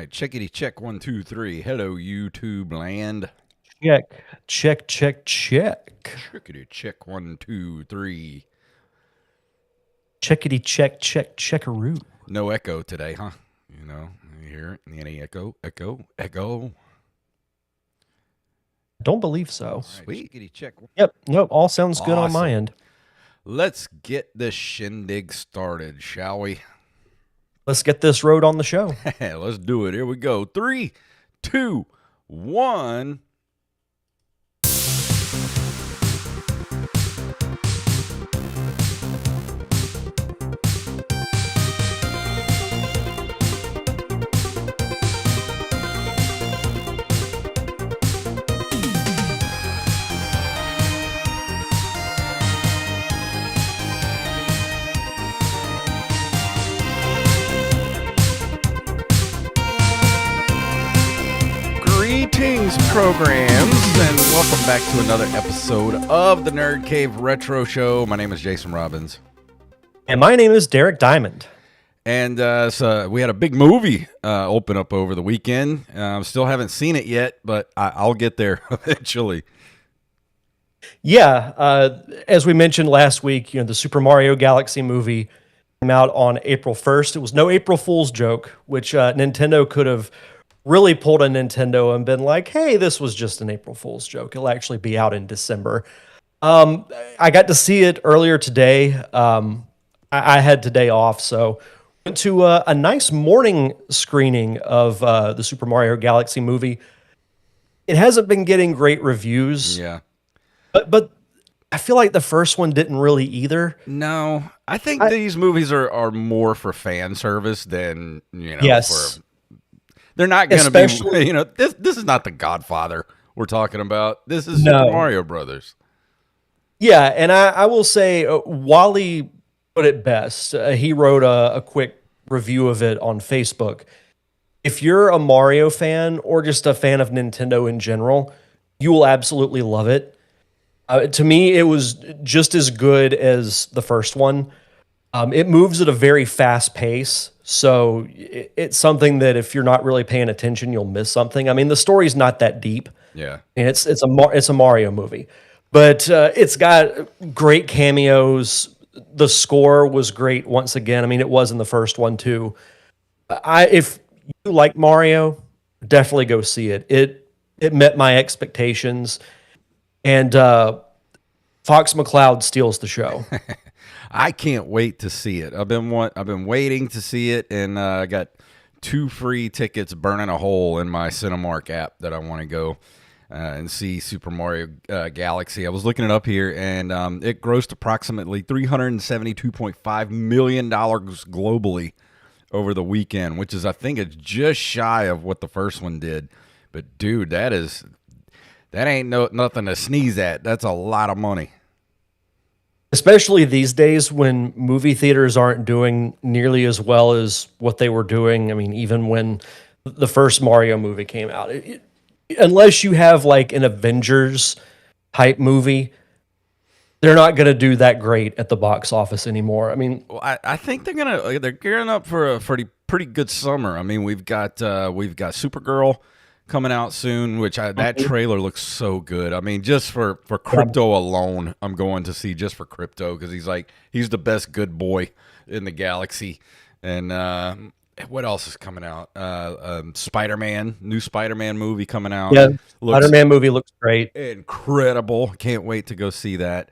right, checkity check 1 2 3. Hello, YouTube land. Check. Checkity check 1 2 3. Checkity checkaroo. No echo today, huh? You hear it? Any echo. Don't believe so. Sweet. Checkity check. Yep. Nope. All sounds good on my Awesome. end. Let's get this shindig started, shall we? Let's get this road on the show. Let's do it. Here we go. 3, 2, 1. Greetings, programs, and welcome back to another episode of the Nerd Cave Retro Show. My name is Jason Robbins. And my name is Derek Diamond. And so we had a big movie open up over the weekend. Still haven't seen it yet, but I'll get there eventually. Yeah. As we mentioned last week, the Super Mario Galaxy movie came out on April 1st. It was no April Fool's joke, which Nintendo could have really pulled a Nintendo and been like, hey, this was just an April Fool's joke. It'll actually be out in December. I got to see it earlier today. I had today off, so went to a nice morning screening of the Super Mario Galaxy movie. It hasn't been getting great reviews. Yeah. But I feel like the first one didn't really either. No, I think these movies are more for fan service than, Yes. They're not going to be, this is not The Godfather we're talking about. This is Super Mario Brothers. Yeah, and I will say Wally put it best. He wrote a quick review of it on Facebook. If you're a Mario fan or just a fan of Nintendo in general, you will absolutely love it. To me, it was just as good as the first one. It moves at a very fast pace, so it's something that if you're not really paying attention, you'll miss something. I mean, the story's not that deep. Yeah, and it's a Mario movie, but it's got great cameos. The score was great once again. I mean, it was in the first one too. If you like Mario, definitely go see it. It met my expectations, and Fox McCloud steals the show. I can't wait to see it. I've been waiting to see it, and I got 2 free tickets burning a hole in my Cinemark app that I want to go and see Super Mario Galaxy. I was looking it up here, and it grossed approximately $372.5 million globally over the weekend, which is, I think, it's just shy of what the first one did. But dude, that ain't nothing to sneeze at. That's a lot of money. Especially these days when movie theaters aren't doing nearly as well as what they were doing. I mean, even when the first Mario movie came out, unless you have like an Avengers type movie, they're not going to do that great at the box office anymore. I mean, well, I think they're gearing up for a pretty good summer. I mean, we've got Supergirl coming out soon, which that trailer looks so good. I mean, just for Crypto alone, I'm going to see just for Crypto because he's the best good boy in the galaxy. And what else is coming out? Spider-Man, new Spider-Man movie coming out. Yeah, Spider-Man movie looks great. Incredible. Can't wait to go see that.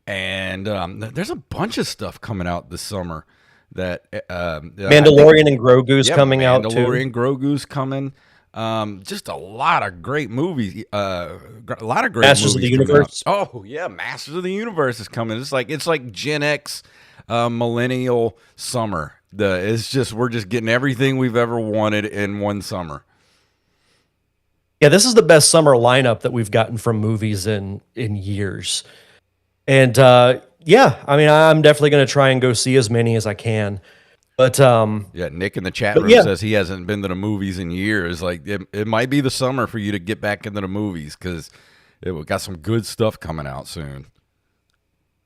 And there's a bunch of stuff coming out this summer. That Mandalorian and Grogu's coming out too. Mandalorian, Grogu's coming. Just a lot of great movies. A lot of great Masters of the Universe. Oh yeah, Masters of the Universe is coming. It's like Gen X, millennial summer. We're just getting everything we've ever wanted in one summer. Yeah, this is the best summer lineup that we've gotten from movies in years. And yeah, I mean, I'm definitely going to try and go see as many as I can. But yeah, Nick in the chat room says he hasn't been to the movies in years. Like it might be the summer for you to get back into the movies because it got some good stuff coming out soon.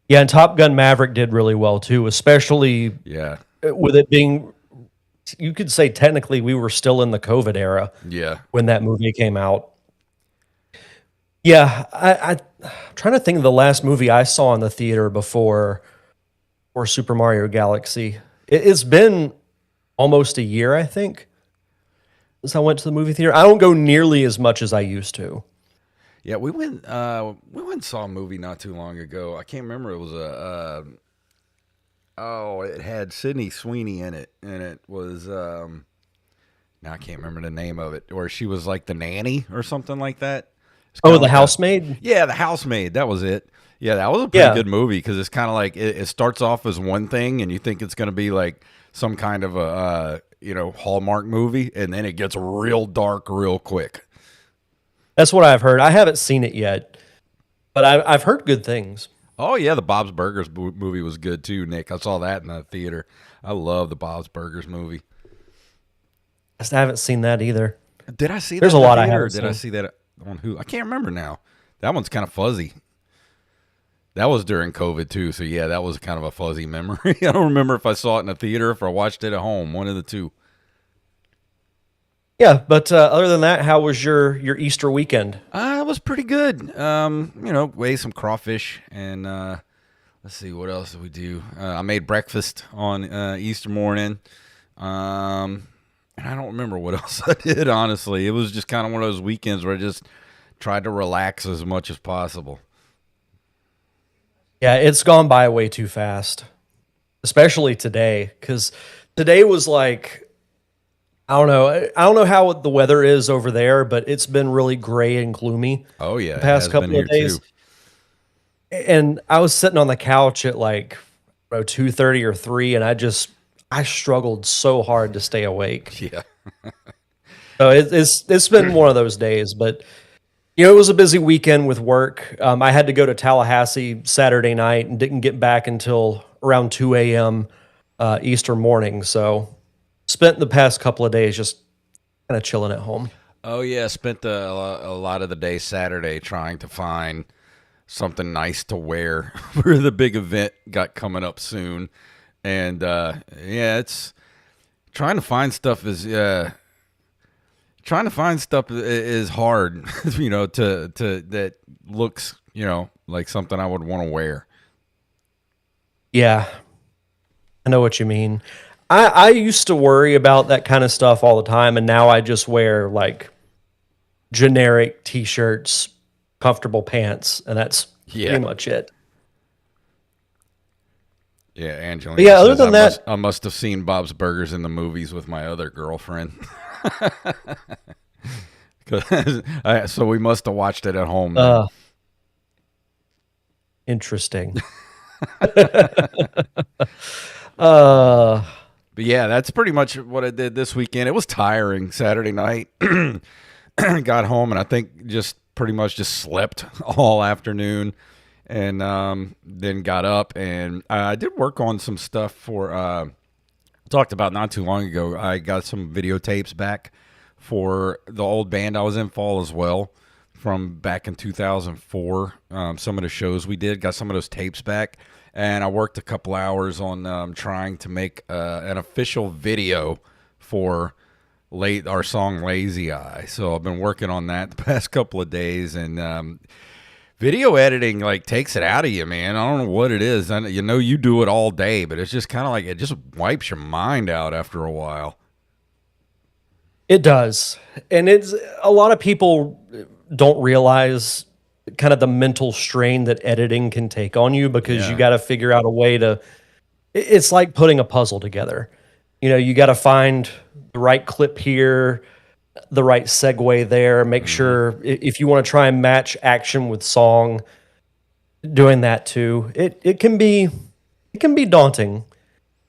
Yeah, and Top Gun Maverick did really well too, especially with it being you could say technically we were still in the COVID era Yeah. when that movie came out. Yeah, I'm trying to think of the last movie I saw in the theater before or Super Mario Galaxy. It's been almost a year, I think, since I went to the movie theater. I don't go nearly as much as I used to. Yeah, we went and saw a movie not too long ago. I can't remember. It was it had Sydney Sweeney in it, and it was now I can't remember the name of it, or she was like the nanny or something like that. It's Oh, kinda The like Housemaid? yeah, the housemaid. That was it. Yeah, that was a pretty good movie because it's kind of like it starts off as one thing, and you think it's going to be like some kind of a Hallmark movie, and then it gets real dark real quick. That's what I've heard. I haven't seen it yet, but I've heard good things. Oh yeah, the Bob's Burgers movie was good too, Nick. I saw that in the theater. I love the Bob's Burgers movie. I haven't seen that either. Did I see that? There's a in the lot I theater, or haven't did I seen. see that on who? I can't remember now. That one's kind of fuzzy. That was during COVID too, so yeah, that was kind of a fuzzy memory. I don't remember if I saw it in the theater or if I watched it at home. One of the two. Yeah, but other than that, how was your Easter weekend? It was pretty good. Weighed some crawfish and let's see what else did we do. I made breakfast on Easter morning. And I don't remember what else I did. Honestly, it was just kind of one of those weekends where I just tried to relax as much as possible. Yeah, it's gone by way too fast, especially today, because today was like, I don't know how the weather is over there, but it's been really gray and gloomy Oh yeah, the it has past been couple here of days. too. And I was sitting on the couch at like 2:30 or 3, and I struggled so hard to stay awake. Yeah. So it's been one of those days, but it was a busy weekend with work. I had to go to Tallahassee Saturday night and didn't get back until around 2 a.m. Easter morning. So spent the past couple of days just kind of chilling at home. Oh yeah, spent a lot of the day Saturday trying to find something nice to wear for the big event got coming up soon, and it's trying to find stuff is hard, to that looks like something I would want to wear. Yeah, I know what you mean. I used to worry about that kind of stuff all the time, and now I just wear like generic t-shirts, comfortable pants, and that's Yeah. pretty much it. Yeah, Angelina. But yeah, other says, than that, I must have seen Bob's Burgers in the movies with my other girlfriend. 'Cause so we must have watched it at home. Then. interesting. uh, But yeah, that's pretty much what I did this weekend. It was tiring Saturday night. Got home and I think just pretty much just slept all afternoon, and then got up and I did work on some stuff for talked about not too long ago. I got some videotapes back for the old band I was in, Fall as Well, from back in 2004. Some of the shows we did, got some of those tapes back, and I worked a couple hours on trying to make an official video for our song Lazy Eye. So I've been working on that the past couple of days, and video editing like takes it out of you, man. I don't know what it is. You do it all day, but it's just kind of like it just wipes your mind out after a while. it does. And it's a lot of people don't realize kind of the mental strain that editing can take on you because Yeah. you got to figure out a way to it's like putting a puzzle together. You got to find the right clip here, the right segue there, make sure if you want to try and match action with song, doing that too. It can be daunting.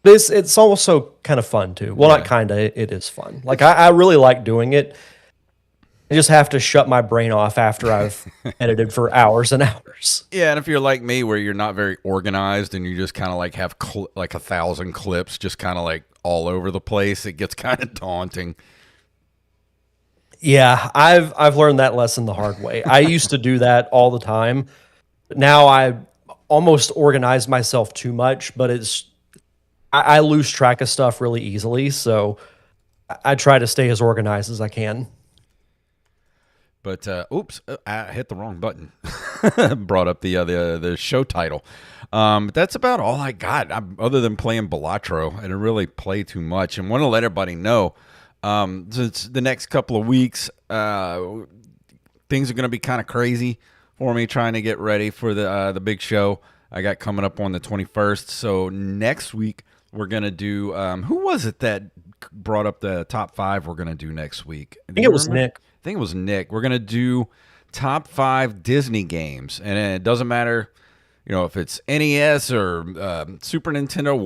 But it's also kind of fun too. Well, Yeah. not kind of, it is fun. Like I really like doing it. I just have to shut my brain off after I've edited for hours and hours. Yeah, and if you're like me, where you're not very organized and you just kind of like have like 1,000 clips just kind of like all over the place, it gets kind of daunting. Yeah, I've learned that lesson the hard way. I used to do that all the time. But now I almost organize myself too much, but I lose track of stuff really easily, so I try to stay as organized as I can. But oops, I hit the wrong button. Brought up the show title. But that's about all I got. Other than playing Balatro, I didn't really play too much. And want to let everybody know, since the next couple of weeks, things are going to be kind of crazy for me trying to get ready for the big show I got coming up on the 21st. So next week we're going to do. Who was it that brought up the top 5 we're going to do next week? I think it was Nick. I think it was Nick. We're going to do top 5 Disney games. And it doesn't matter, if it's NES or Super Nintendo,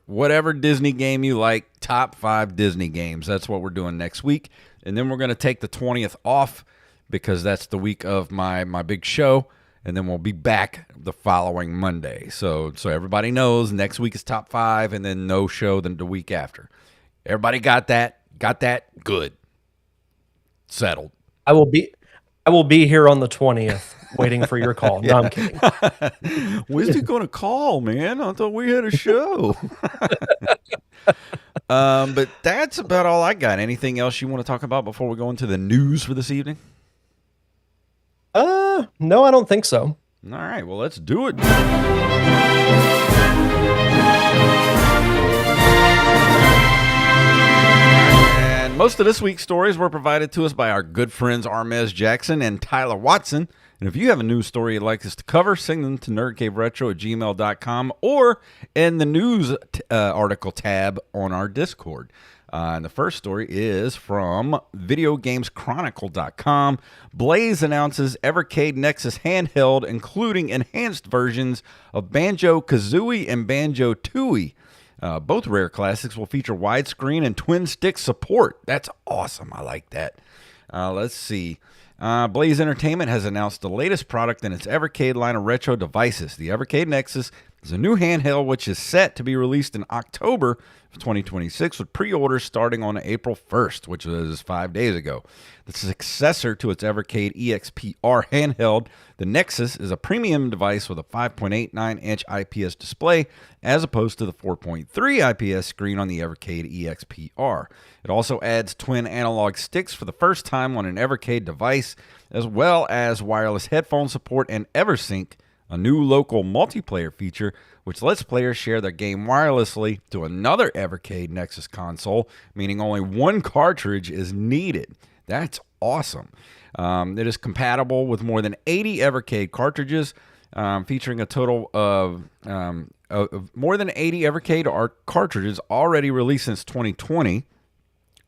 whatever Disney game you like, top 5 Disney games. That's what we're doing next week. And then we're going to take the 20th off because that's the week of my big show. And then we'll be back the following Monday. So everybody knows next week is top 5 and then no show then the week after. Everybody got that? Got that? Good. Settled. I will be here on the 20th waiting for your call. No, I'm kidding. When's he going to call, man? I thought we had a show. But that's about all I got. Anything else you want to talk about before we go into the news for this evening? No, I don't think so. All right, well, let's do it. Most of this week's stories were provided to us by our good friends Armez Jackson and Tyler Watson. And if you have a news story you'd like us to cover, send them to nerdcaveretro@gmail.com or in the news article tab on our Discord. And the first story is from videogameschronicle.com. Blaze announces Evercade Nexus handheld, including enhanced versions of Banjo-Kazooie and Banjo-Tooie. Both rare classics will feature widescreen and twin stick support. That's awesome. I like that. Let's see. Blaze Entertainment has announced the latest product in its Evercade line of retro devices. The Evercade Nexus is a new handheld which is set to be released in October of 2026 with pre-orders starting on April 1st, which was 5 days ago. The successor to its Evercade EXPR handheld, the Nexus is a premium device with a 5.89-inch IPS display as opposed to the 4.3 IPS screen on the Evercade EXPR. It also adds twin analog sticks for the first time on an Evercade device, as well as wireless headphone support and EverSync, a new local multiplayer feature which lets players share their game wirelessly to another Evercade Nexus console, meaning only one cartridge is needed. That's awesome. It is compatible with more than 80 Evercade cartridges, featuring a total of more than 80 Evercade cartridges already released since 2020.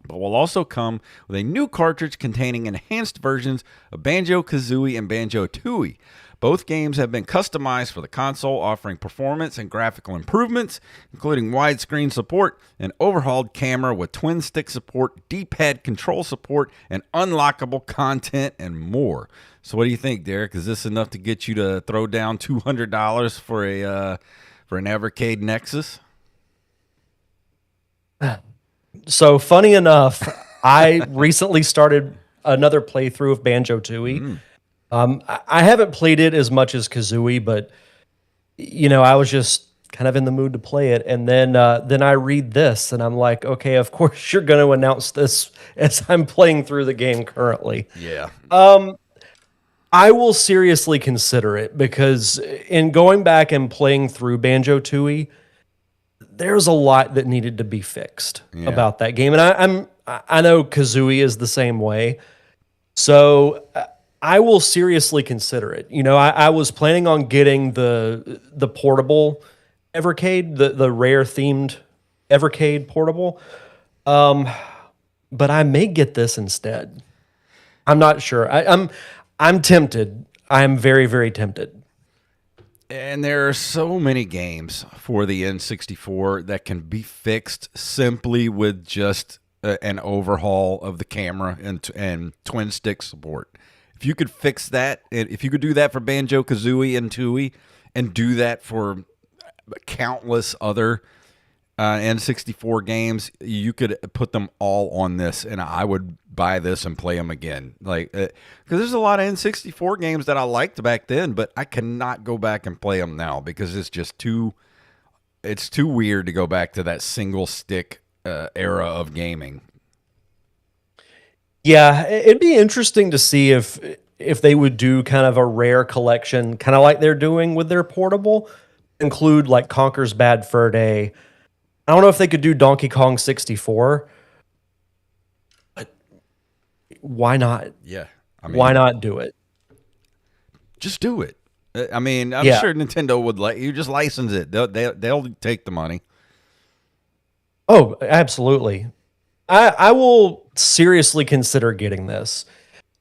But will also come with a new cartridge containing enhanced versions of Banjo-Kazooie and Banjo-Tooie. Both games have been customized for the console, offering performance and graphical improvements, including widescreen support, an overhauled camera with twin stick support, D-pad control support, and unlockable content, and more. So what do you think, Derek? Is this enough to get you to throw down $200 for an Evercade Nexus? So funny enough, I recently started another playthrough of Banjo-Tooie. I haven't played it as much as Kazooie, but I was just kind of in the mood to play it. And then I read this, and I'm like, okay, of course you're going to announce this as I'm playing through the game currently. Yeah. I will seriously consider it because in going back and playing through Banjo-Tooie, there's a lot that needed to be fixed about that game. And I know Kazooie is the same way. So I will seriously consider it. I was planning on getting the portable Evercade, the rare themed Evercade portable. But I may get this instead. I'm not sure. I'm tempted. I'm very, very tempted. And there are so many games for the N64 that can be fixed simply with just an overhaul of the camera and twin stick support. If you could fix that, if you could do that for Banjo-Kazooie and Tooie and do that for countless other N64 games, you could put them all on this, and I would buy this and play them again. Because there's a lot of N64 games that I liked back then, but I cannot go back and play them now because it's just too it's too weird to go back to that single stick era of gaming. Yeah, it'd be interesting to see if they would do kind of a rare collection, kind of like they're doing with their portable, include like Conker's Bad Fur Day. I don't know if they could do Donkey Kong 64, but why not? Yeah, I Why mean, not do it? just do it. I mean, I'm Yeah. sure Nintendo would let you just license it. They'll take the money. Oh, absolutely. I will seriously consider getting this.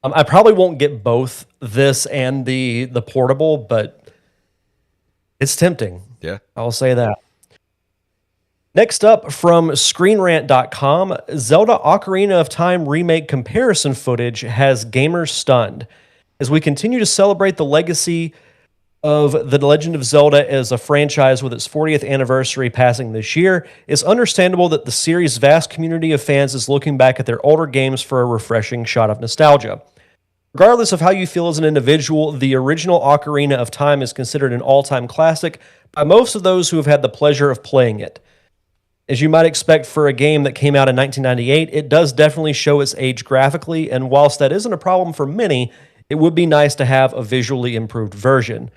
I probably won't get both this and the portable, but it's tempting. Yeah. I'll say that. Next up from ScreenRant.com, Zelda Ocarina of Time remake comparison footage has gamers stunned. As we continue to celebrate the legacy of The Legend of Zelda as a franchise with its 40th anniversary passing this year, it's understandable that the series' vast community of fans is looking back at their older games for a refreshing shot of nostalgia. Regardless of how you feel as an individual, the original Ocarina of Time is considered an all-time classic by most of those who have had the pleasure of playing it. As you might expect for a game that came out in 1998, it does definitely show its age graphically, and whilst that isn't a problem for many, it would be nice to have a visually improved version.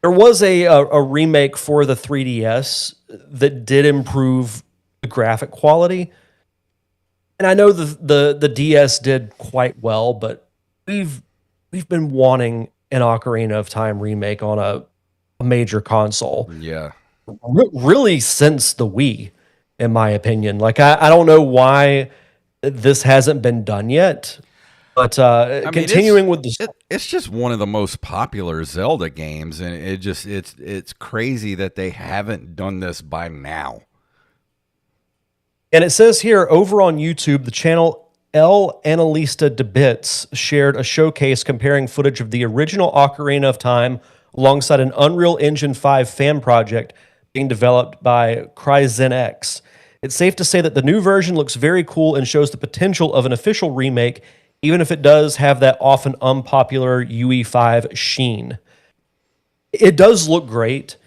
There was a remake for the 3DS that did improve the graphic quality, and I know the DS did quite well, but we've been wanting an Ocarina of Time remake on a major console. Yeah. Really since the Wii, in my opinion. Like I don't know why this hasn't been done yet, but I mean, continuing with the it's just one of the most popular Zelda games, and it's crazy that they haven't done this by now. and it says here over on YouTube, the channel El Analista de Bits shared a showcase comparing footage of the original Ocarina of Time alongside an Unreal Engine 5 fan project being developed by CryzenX. It's safe to say that the new version looks very cool and shows the potential of an official remake, even if it does have that often unpopular UE5 sheen. It does look great.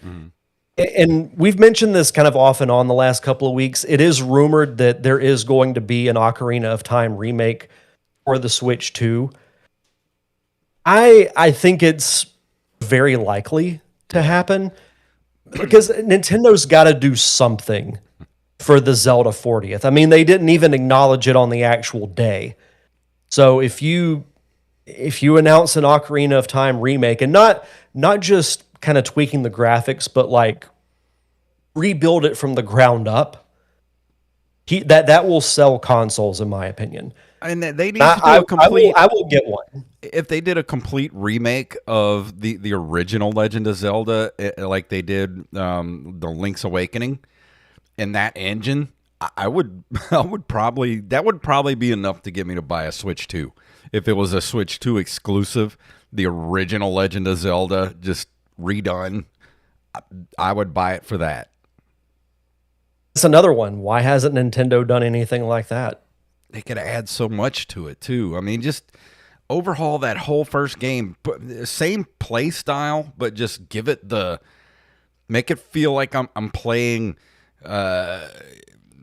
And we've mentioned this kind of off and on the last couple of weeks. It is rumored that there is going to be an Ocarina of Time remake for the Switch 2. I think it's very likely to happen because Nintendo's got to do something for the Zelda 40th. I mean, they didn't even acknowledge it on the actual day. So if you announce an Ocarina of Time remake and not just kind of tweaking the graphics, but like rebuild it from the ground up, that will sell consoles, in my opinion. And they need to do a complete. I will get one. If they did a complete remake of the original Legend of Zelda, like they did the Link's Awakening, in that engine, I would probably that would probably be enough to get me to buy a Switch 2. If it was a Switch 2 exclusive, the original Legend of Zelda just redone, I would buy it for that. That's another one. Why hasn't Nintendo done anything like that? They could add so much to it too. I mean, just overhaul that whole first game. Same play style, but just make it feel like I'm playing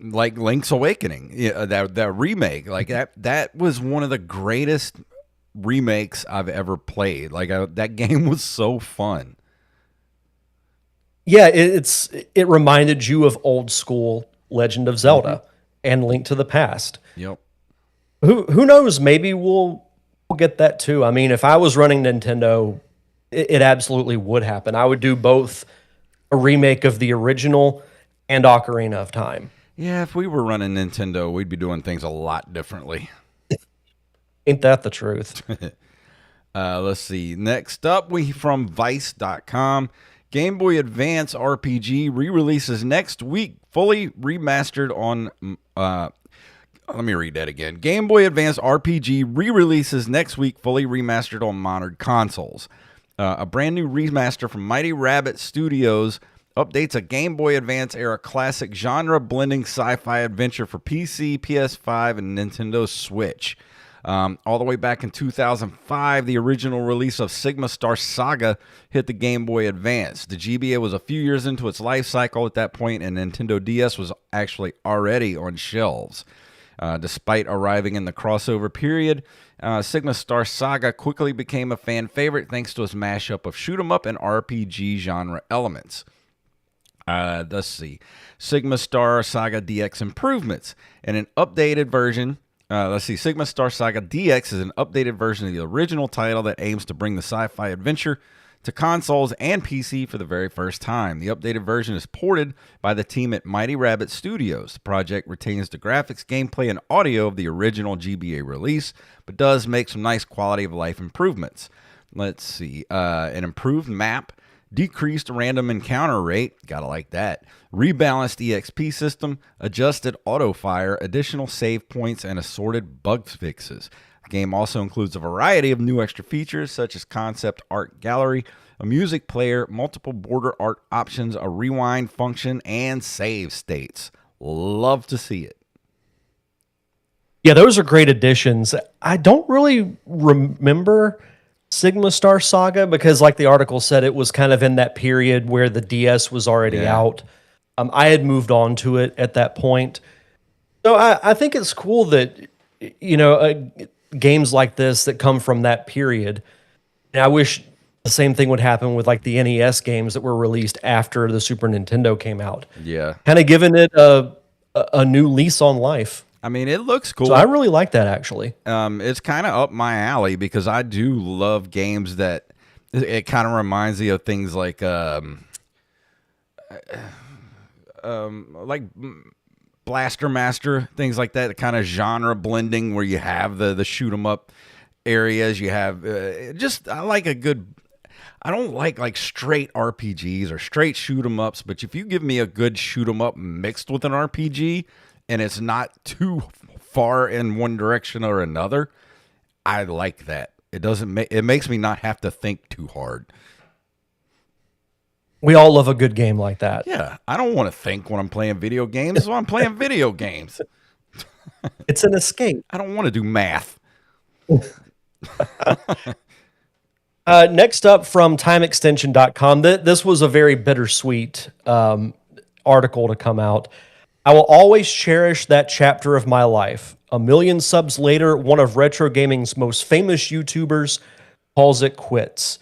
like Link's Awakening. Yeah, that remake. Like that was one of the greatest remakes I've ever played. Like that game was so fun. Yeah, it reminded you of old school Legend of Zelda and Link to the Past. Yep. Who knows? Maybe we'll get that too. I mean, if I was running Nintendo, it absolutely would happen. I would do both a remake of the original and Ocarina of Time. Yeah, if we were running Nintendo, we'd be doing things a lot differently. Ain't that the truth? Let's see. Next up, we from Vice.com. Game Boy Advance RPG re-releases next week, fully remastered on. Let me read that again. Game Boy Advance RPG re-releases next week, fully remastered on modern consoles. A brand new remaster from Mighty Rabbit Studios updates a Game Boy Advance era classic genre blending sci-fi adventure for PC, PS5, and Nintendo Switch. All the way back in 2005, the original release of Sigma Star Saga hit the Game Boy Advance. The GBA was a few years into its life cycle at that point, and Nintendo DS was actually already on shelves. Despite arriving in the crossover period, Sigma Star Saga quickly became a fan favorite thanks to its mashup of shoot-'em-up and RPG genre elements. Let's see. Sigma Star Saga DX improvements. And an updated version. Sigma Star Saga DX is an updated version of the original title that aims to bring the sci-fi adventure to consoles and PC for the very first time. The updated version is ported by the team at Mighty Rabbit Studios. The project retains the graphics, gameplay, and audio of the original GBA release, but does make some nice quality of life improvements. Let's see. An improved map, decreased random encounter rate, gotta like that, rebalanced EXP system, adjusted auto fire, additional save points, and assorted bug fixes. The game also includes a variety of new extra features such as concept art gallery, a music player, multiple border art options, a rewind function, and save states. Love to see it. Yeah, those are great additions. I don't really remember Sigma Star Saga because, like the article said, it was kind of in that period where the DS was already out. I had moved on to it at that point. So I think it's cool that, games like this that come from that period. And I wish the same thing would happen with like the NES games that were released after the Super Nintendo came out. Yeah. Kind of giving it a new lease on life. I mean, it looks cool. So I really like that, actually. It's kind of up my alley because I do love games that it kind of reminds me of things like Blaster Master, things like that, kind of genre blending where you have the shoot 'em up areas. You have I like a good. I don't like straight RPGs or straight shoot 'em ups, but if you give me a good shoot 'em up mixed with an RPG and it's not too far in one direction or another, I like that. It makes me not have to think too hard. We all love a good game like that. Yeah, I don't want to think when I'm playing video games, so I'm playing video games. It's an escape. I don't want to do math. Next up from timeextension.com, this was a very bittersweet article to come out. I will always cherish that chapter of my life. 1 million subs later, one of retro gaming's most famous YouTubers calls it quits.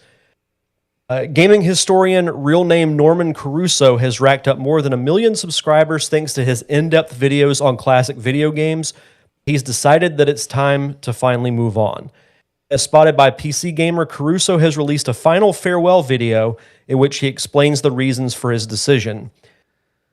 Gaming historian, real name Norman Caruso, has racked up more than 1 million subscribers thanks to his in-depth videos on classic video games. He's decided that it's time to finally move on. As spotted by PC Gamer, Caruso has released a final farewell video in which he explains the reasons for his decision.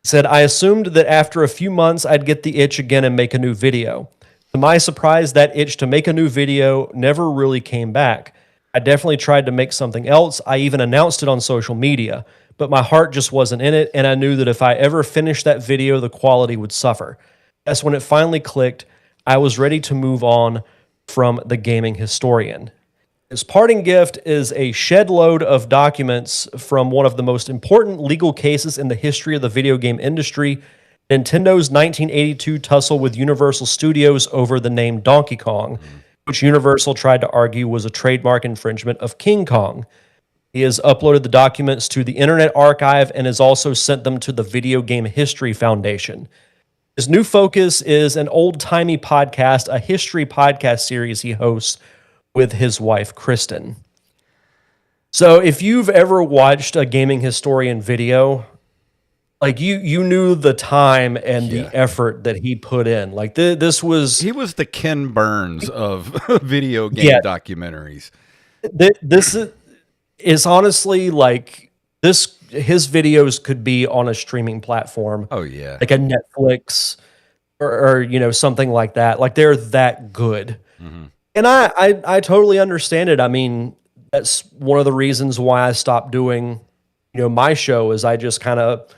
He said, "I assumed that after a few months I'd get the itch again and make a new video. To my surprise, that itch to make a new video never really came back. I definitely tried to make something else. I even announced it on social media, but my heart just wasn't in it, and I knew that if I ever finished that video, the quality would suffer. That's when it finally clicked. I was ready to move on from the gaming historian." His parting gift is a shed load of documents from one of the most important legal cases in the history of the video game industry, Nintendo's 1982 tussle with Universal Studios over the name Donkey Kong, which Universal tried to argue was a trademark infringement of King Kong. He has uploaded the documents to the Internet Archive and has also sent them to the Video Game History Foundation. His new focus is an old-timey podcast, a history podcast series he hosts with his wife, Kristen. So if you've ever watched a gaming historian video, like you knew the time and the effort that he put in. Like this was... He was the Ken Burns of video game documentaries. This is honestly like this. His videos could be on a streaming platform. Oh yeah, like a Netflix or something like that. Like they're that good. Mm-hmm. And I totally understand it. I mean, that's one of the reasons why I stopped doing my show is I just kind of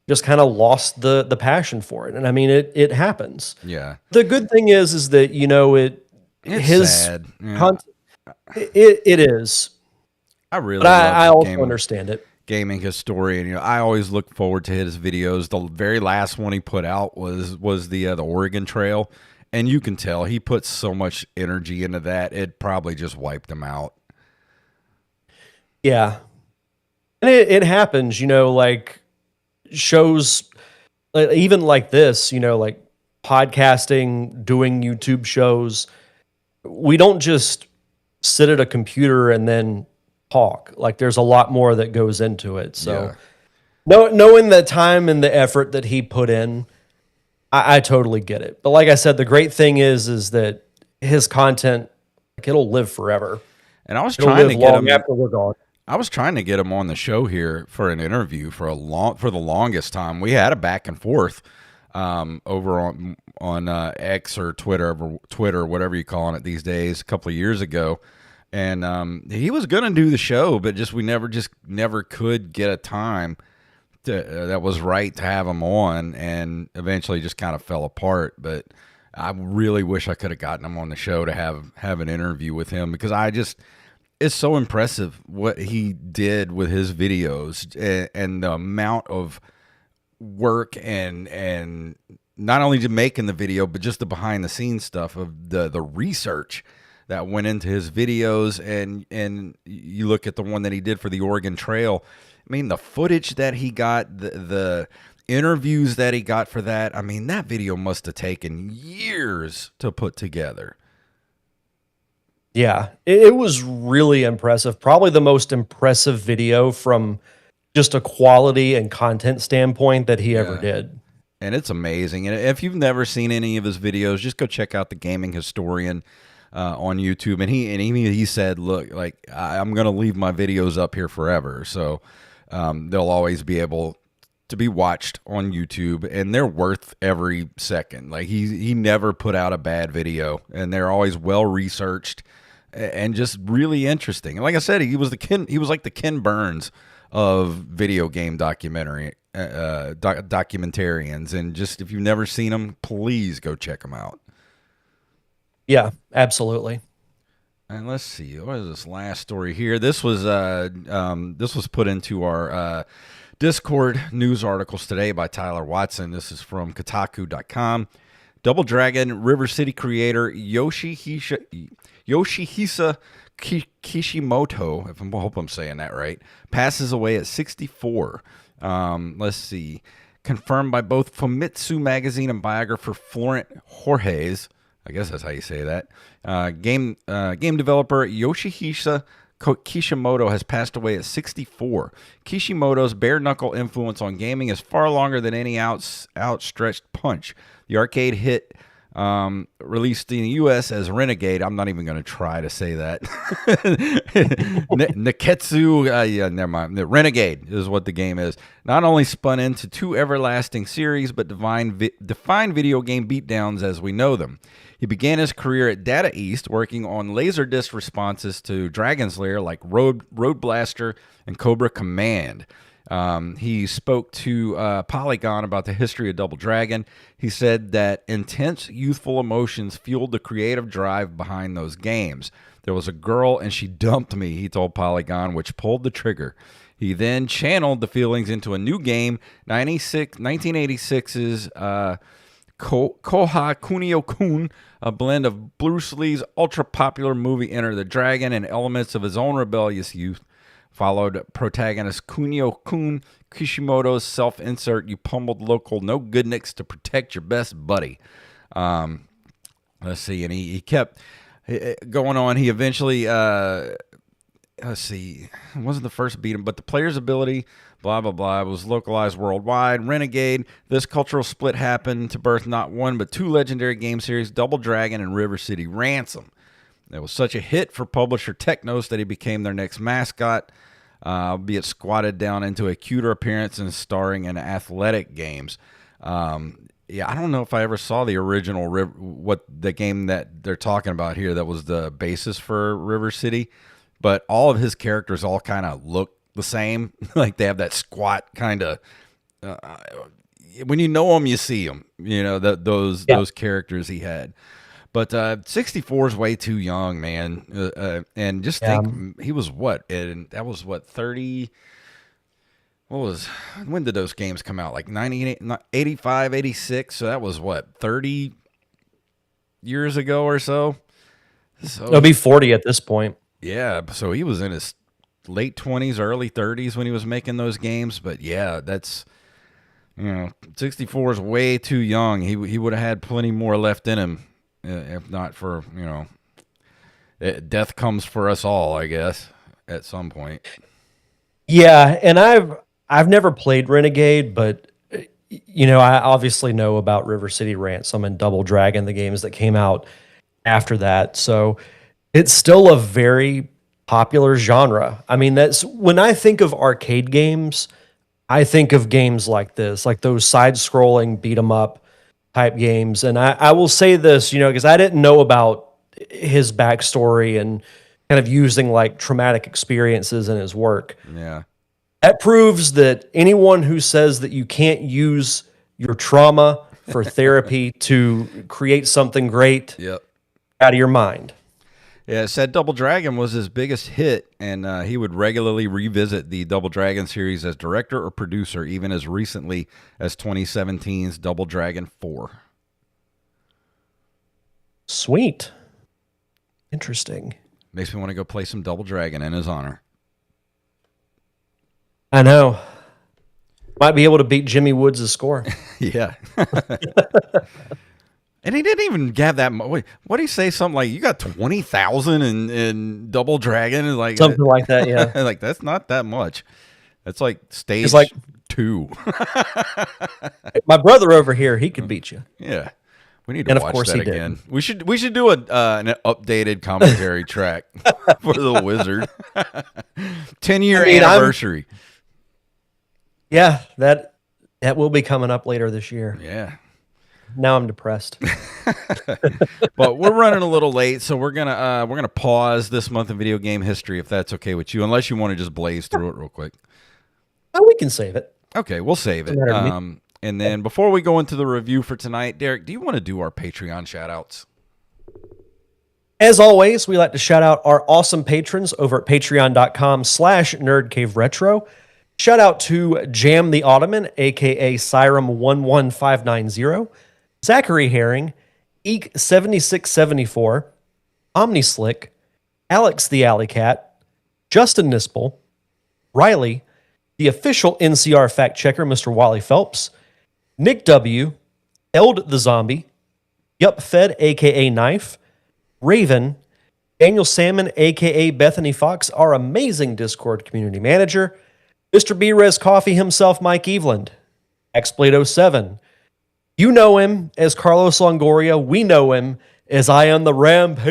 lost the passion for it. And I mean, it happens. Yeah. The good thing is that, it's his sad. Yeah. content, it is. I also understand it. Gaming historian. I always look forward to his videos. The very last one he put out was the Oregon Trail. And you can tell he put so much energy into that, it probably just wiped him out. Yeah. And it happens, like shows, even like this, like podcasting, doing YouTube shows. We don't just sit at a computer and then talk. Like there's a lot more that goes into it. So knowing the time and the effort that he put in, I totally get it. But like I said, the great thing is that his content, like, it'll live forever. And I was It'll trying live to get long him. after we're gone. I was trying to get him on the show here for an interview for the longest time. We had a back and forth over on X or Twitter, whatever you're calling it these days, a couple of years ago. And he was going to do the show, but we never could get a time that was right to have him on, and eventually just kind of fell apart. But I really wish I could have gotten him on the show to have an interview with him, because it's so impressive what he did with his videos, and the amount of work and not only to making the video, but just the behind the scenes stuff of the research that went into his videos. And you look at the one that he did for the Oregon Trail. I mean, the footage that he got, the interviews that he got for that. I mean, that video must have taken years to put together. Yeah, it was really impressive. Probably the most impressive video from just a quality and content standpoint that he ever did. And it's amazing. And if you've never seen any of his videos, just go check out the Gaming Historian on YouTube. And he said, look, like, I'm going to leave my videos up here forever. So they'll always be able to be watched on YouTube, and they're worth every second. Like, he never put out a bad video, and they're always well researched and just really interesting. And like I said, he was like the Ken Burns of video game documentarians. And just, if you've never seen them, please go check them out. Yeah, absolutely. And let's see, what is this last story here? This was put into our Discord news articles today by Tyler Watson. This is from Kotaku.com. Double Dragon River City creator Yoshihisa Kishimoto, I hope I'm saying that right, passes away at 64. Let's see. Confirmed by both Famitsu magazine and biographer Florent Jorges. I guess that's how you say that. Game developer Yoshihisa Kishimoto has passed away at 64. Kishimoto's bare-knuckle influence on gaming is far longer than any outstretched punch. The arcade hit released in the U.S. as Renegade. I'm not even going to try to say that. Neketsu, never mind. Renegade is what the game is. Not only spun into two everlasting series, but defined video game beatdowns as we know them. He began his career at Data East, working on Laserdisc responses to Dragon's Lair like Road Blaster and Cobra Command. He spoke to Polygon about the history of Double Dragon. He said that intense youthful emotions fueled the creative drive behind those games. There was a girl and she dumped me, he told Polygon, which pulled the trigger. He then channeled the feelings into a new game, 1986's Koha Kunio-kun, a blend of Bruce Lee's ultra-popular movie Enter the Dragon and elements of his own rebellious youth. Followed protagonist Kunio-kun Kishimoto's self-insert, you pummeled local no-goodniks to protect your best buddy. Let's see, and he kept going on. He eventually, let's see, it wasn't the first beat him, but the player's ability, blah, blah, blah, was localized worldwide. Renegade, this cultural split happened to birth not one, but two legendary game series, Double Dragon and River City Ransom. It was such a hit for publisher Technos that he became their next mascot, albeit squatted down into a cuter appearance and starring in athletic games. Yeah, I don't know if I ever saw the original what the game that they're talking about here that was the basis for River City, but all of his characters all kind of look the same. Like they have that squat kind of. When you know them, you see them. You know those characters he had. But 64 is way too young, man. And just think, he was what? And that was what, 30? When did those games come out? Like 85, 86? So that was what, 30? years ago or so. So He'll be 40 at this point. yeah, so he was in his late 20s, early 30s when he was making those games. But yeah, that's 64 is way too young. He would have had plenty more left in him, if not for death comes for us all, I guess, at some point. Yeah, and I've never played Renegade, but I obviously know about River City Ransom and Double Dragon, the games that came out after that. So it's still a very popular genre. I mean, that's when I think of arcade games, I think of games like this, like those side-scrolling beat 'em up type games. And I will say this, because I didn't know about his backstory and kind of using like traumatic experiences in his work. Yeah. That proves that anyone who says that you can't use your trauma for therapy to create something great, Yep. out of your mind. Yeah, it said Double Dragon was his biggest hit, and he would regularly revisit the Double Dragon series as director or producer, even as recently as 2017's Double Dragon 4. Sweet. Interesting. Makes me want to go play some Double Dragon in his honor. I know. Might be able to beat Jimmy Woods' score. Yeah. And he didn't even have that much. What did he say? Something like, you got 20,000 in Double Dragon? And like, Something like that, yeah. Like, that's not that much. That's like stage It's like 2. My brother over here, he could beat you. Yeah. We need to And of watch course that he did. again. We should do an updated commentary track for the Wizard. 10-year anniversary. Yeah, that will be coming up later this year. Yeah. Now I'm depressed. But we're running a little late, so we're gonna pause this month in video game history, if that's okay with you, unless you want to just blaze through it real quick. Oh, we can save it. Okay, we'll save it. Doesn't matter to me. And then before we go into the review for tonight, Derek, do you want to do our Patreon shout-outs? As always, we like to shout out our awesome patrons over at patreon.com/nerdcaveretro. Shout out to Jam the Ottoman, a.k.a. Siram11590, Zachary Herring, Eek7674, Omnislick, Alex the Alley Cat, Justin Nispel, Riley, the official NCR fact checker, Mr. Wally Phelps, Nick W., Eld the Zombie, Yup Fed, a.k.a. Knife, Raven, Daniel Salmon, a.k.a. Bethany Fox, our amazing Discord community manager, Mr. B-Res Coffee himself, Mike Eveland, Xblade07. You know him as Carlos Longoria. We know him as I Am the Rampage.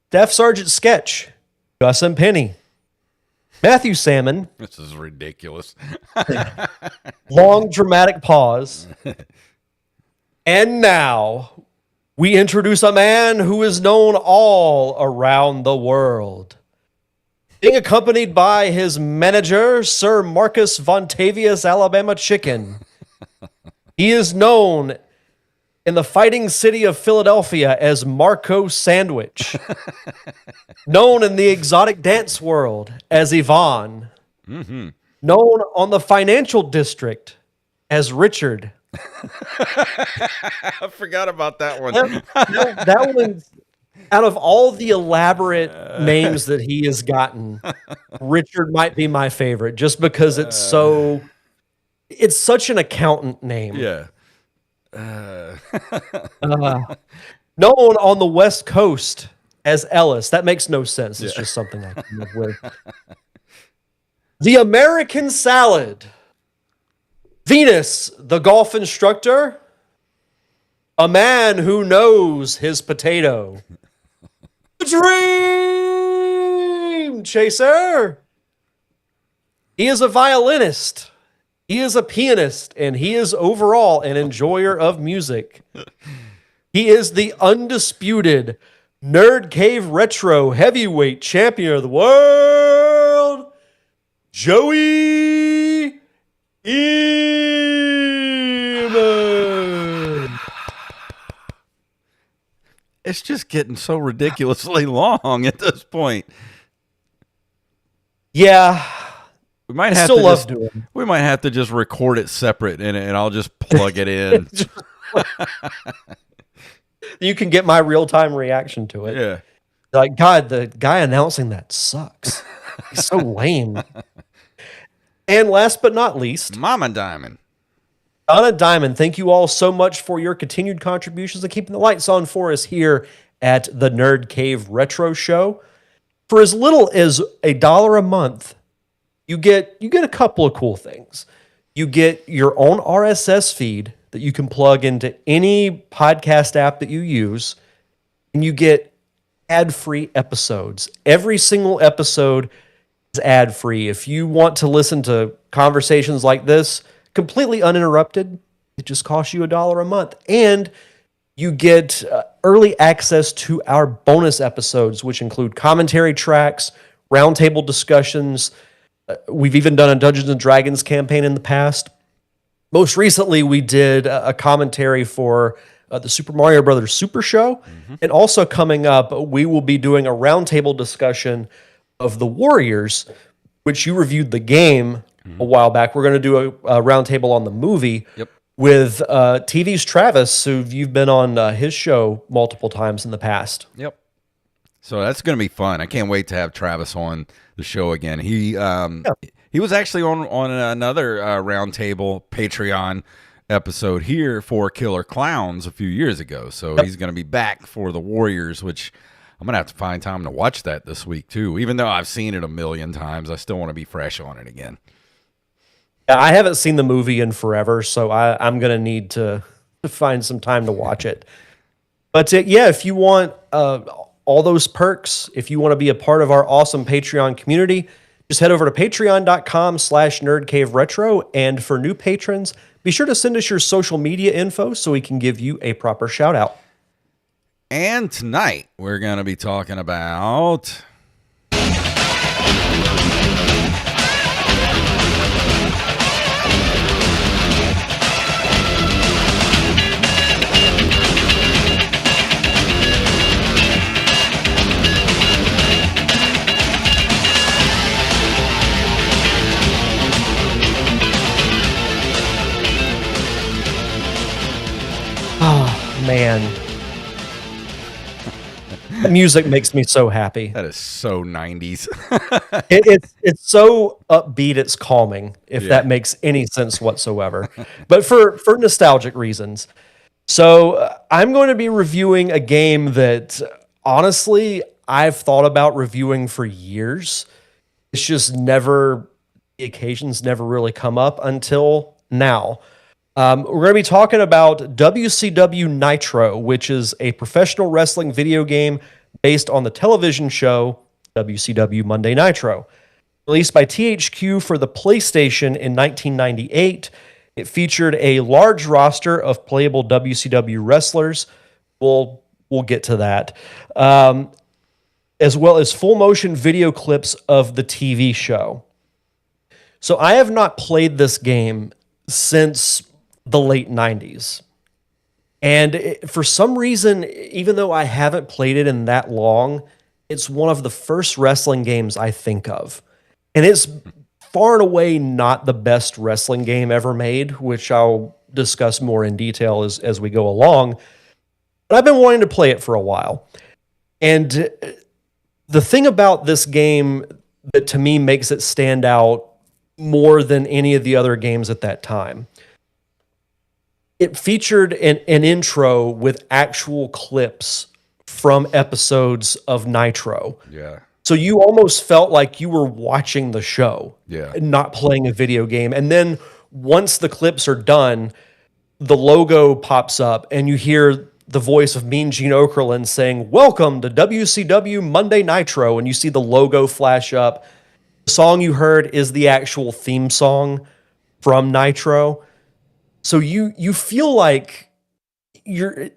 Staff Sergeant Sketch, Gus and Penny, Matthew Salmon. This is ridiculous. Long dramatic pause. And now we introduce a man who is known all around the world. Being accompanied by his manager, Sir Marcus Vontavious Alabama Chicken. He is known in the fighting city of Philadelphia as Marco Sandwich. Known in the exotic dance world as Yvonne. Mm-hmm. Known on the financial district as Richard. I forgot about that one. That one's, out of all the elaborate names that he has gotten, Richard might be my favorite, just because it's such an accountant name. Yeah. Known on the West Coast as Ellis. That makes no sense. It's just something I come up with. The American Salad. Venus, the golf instructor. A man who knows his potato. Dream Chaser. He is a violinist. He is a pianist, and he is overall an enjoyer of music. He is the undisputed Nerd Cave Retro Heavyweight Champion of the World, Joey Eamon. It's just getting so ridiculously long at this point. Yeah. We might have to just record it separate and I'll just plug it in. You can get my real-time reaction to it. Yeah. Like, God, the guy announcing that sucks. He's so lame. And last but not least, Mama Diamond. Donna Diamond, thank you all so much for your continued contributions and keeping the lights on for us here at the Nerd Cave Retro Show. For as little as $1 a month, you get a couple of cool things. You get your own RSS feed that you can plug into any podcast app that you use, and you get ad-free episodes. Every single episode is ad-free. If you want to listen to conversations like this completely uninterrupted, it just costs you $1 a month. And you get early access to our bonus episodes, which include commentary tracks, roundtable discussions. We've even done a Dungeons and Dragons campaign in the past. Most recently, we did a commentary for the Super Mario Brothers Super Show. And also coming up, we will be doing a roundtable discussion of The Warriors, which you reviewed the game a while back. We're going to do a roundtable on the movie with TV's Travis, who you've been on his show multiple times in the past. Yep. So that's going to be fun. I can't wait to have Travis on the show again. He was actually on another roundtable Patreon episode here for Killer Clowns a few years ago. So he's going to be back for the Warriors, which I'm going to have to find time to watch that this week too. Even though I've seen it a million times, I still want to be fresh on it again. I haven't seen the movie in forever, so I'm going to need to find some time to watch it. But yeah, if you want all those perks, if you want to be a part of our awesome Patreon community, just head over to patreon.com/nerdcaveretro. And for new patrons, be sure to send us your social media info so we can give you a proper shout out. And tonight we're going to be talking about... Oh, man. The music makes me so happy. That is so 90s. It's so upbeat, it's calming, if that makes any sense whatsoever. But for nostalgic reasons. So I'm going to be reviewing a game that, honestly, I've thought about reviewing for years. It's just never, the occasions never really come up until now. We're going to be talking about WCW Nitro, which is a professional wrestling video game based on the television show WCW Monday Nitro. Released by THQ for the PlayStation in 1998, it featured a large roster of playable WCW wrestlers. We'll get to that. As well as full motion video clips of the TV show. So I have not played this game since the late 90s. And for some reason, even though I haven't played it in that long, it's one of the first wrestling games I think of. And it's far and away not the best wrestling game ever made, which I'll discuss more in detail as we go along. But I've been wanting to play it for a while. And the thing about this game that to me makes it stand out more than any of the other games at that time, it featured an intro with actual clips from episodes of Nitro. Yeah. So you almost felt like you were watching the show, not playing a video game. And then once the clips are done, the logo pops up and you hear the voice of Mean Gene Okerlund saying, "Welcome to WCW Monday Nitro." And you see the logo flash up. The song you heard is the actual theme song from Nitro. So you feel like you're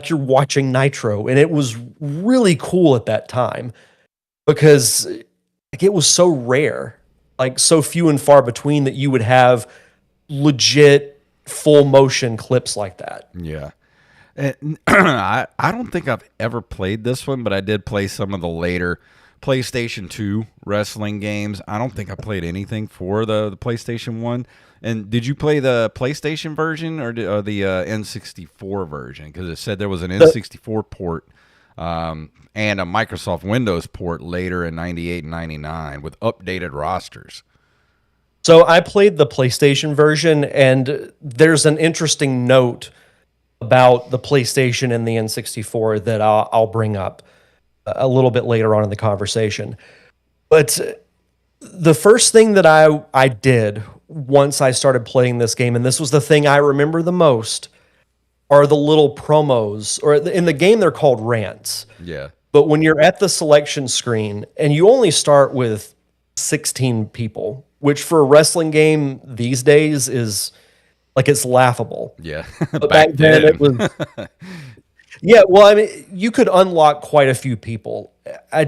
watching Nitro, and it was really cool at that time because it was so rare, like so few and far between that you would have legit full motion clips like that. Yeah. And I don't think I've ever played this one, but I did play some of the later PlayStation 2 wrestling games. I don't think I played anything for the PlayStation 1. And did you play the PlayStation version or the N64 version? Because it said there was an N64 port and a Microsoft Windows port later in 98 and 99 with updated rosters. So I played the PlayStation version, and there's an interesting note about the PlayStation and the N64 that I'll bring up a little bit later on in the conversation. But the first thing that I did once I started playing this game, and this was the thing I remember the most, are the little promos, or in the game they're called rants. Yeah. But when you're at the selection screen and you only start with 16 people, which for a wrestling game these days is like, it's laughable. Yeah. But back then it was, yeah, well, I mean, you could unlock quite a few people. I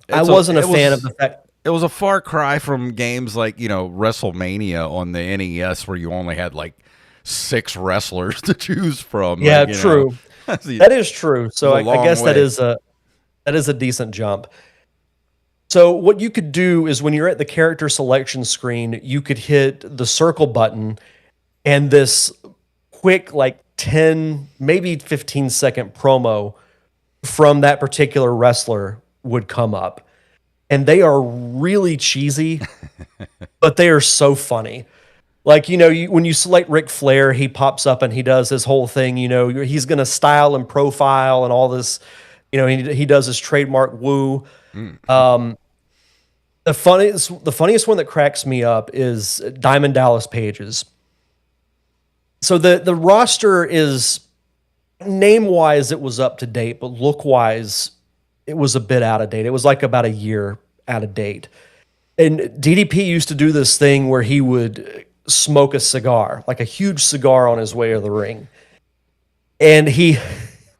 wasn't a fan of the fact. It was a far cry from games like, WrestleMania on the NES where you only had like 6 wrestlers to choose from. Yeah, like, true. That is true. So I guess that is a decent jump. So what you could do is when you're at the character selection screen, you could hit the circle button and this quick, like 10, maybe 15-second promo from that particular wrestler would come up. And they are really cheesy, but they are so funny. Like, when you select Ric Flair, he pops up and he does this whole thing, he's going to style and profile and all this, he does his trademark woo. The funniest one that cracks me up is Diamond Dallas Page's. So the roster is, name-wise, it was up to date, but look-wise, it was a bit out of date. It was like about a year out of date. And DDP used to do this thing where he would smoke a cigar, like a huge cigar on his way to the ring. And